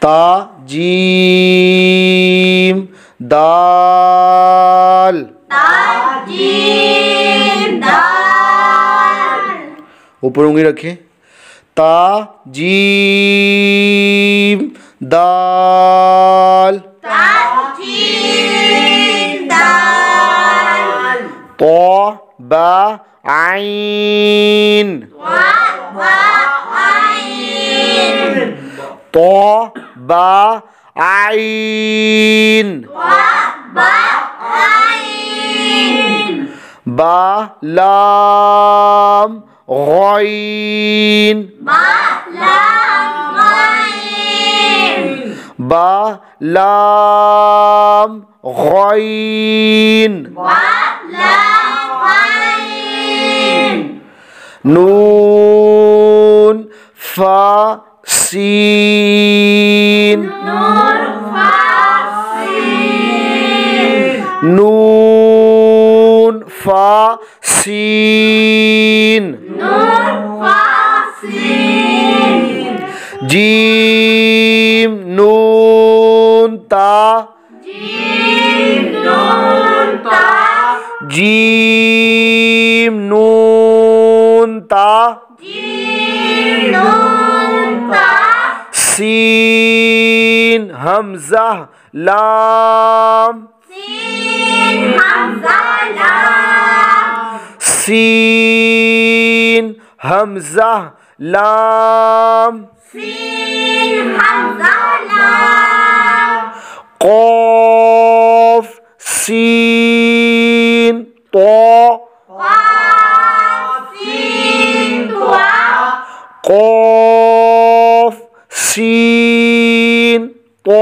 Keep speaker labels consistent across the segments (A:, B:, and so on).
A: ता जीम दाल, ऊपर उंगली रखें। ता जीम दाल, तो बा आइन, तो बा आइन, बा लाम गॉइन, बा लाम गॉइन, नून फा सीन, नून फा सीन, जीम नून ता, जीम नून ता, सीन हमजा लाम, सीन हमजा लाम, क़ाफ़ सीन तो, क़ाफ़ सीन तो,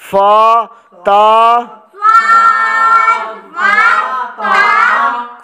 A: फा ता,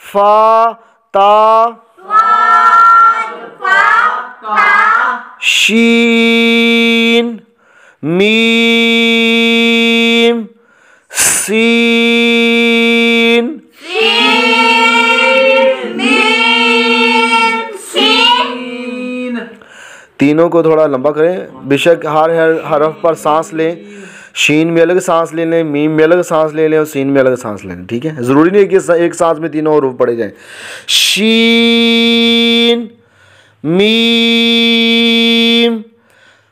A: फा ता, शीन मीम सीन, तीनों को थोड़ा लंबा करें। बेशक हर हरफ पर सांस लें। शीन में अलग सांस ले लें, मीम में अलग सांस ले लें और सीन में अलग सांस ले लें। ठीक है, ज़रूरी नहीं है कि एक सांस में तीनों हरूफ पढ़े जाएं। शीन मीम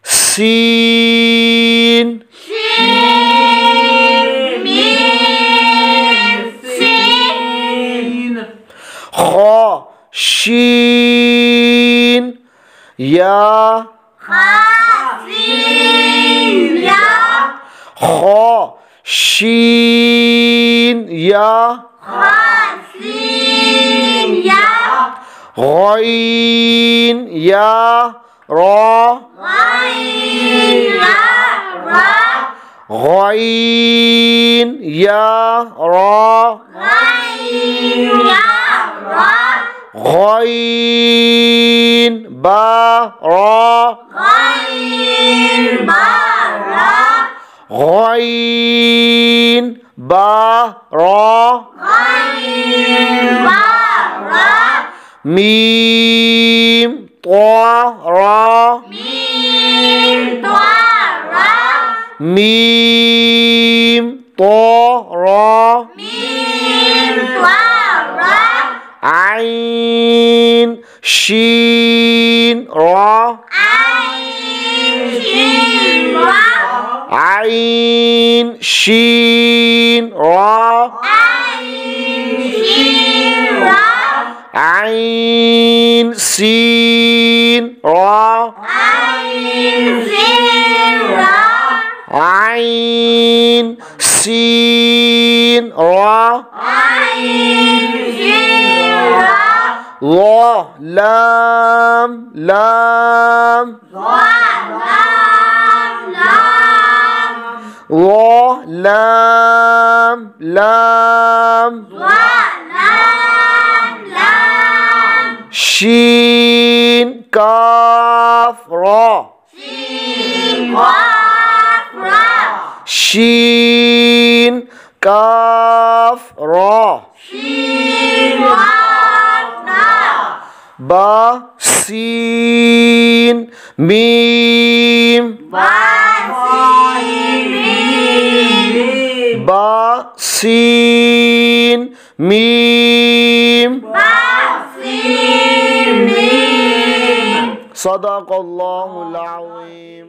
A: सीन, खा शीन या, खा शीन या, गॉइन या रा, गॉइन या रा, गॉइन बा रा, गॉइन बा रा, मीम त्वा रा, मीम त्वा रा, आइन शीन रा, आइन शीन रा, आइन सीन रा, आइन सीन रा, ला लाम लाम, ला लाम लाम, शीन काफ रा, शीन काफ रा बा सीन मीम बा सीन मीम सदक़ल्लाहुल अज़ीम।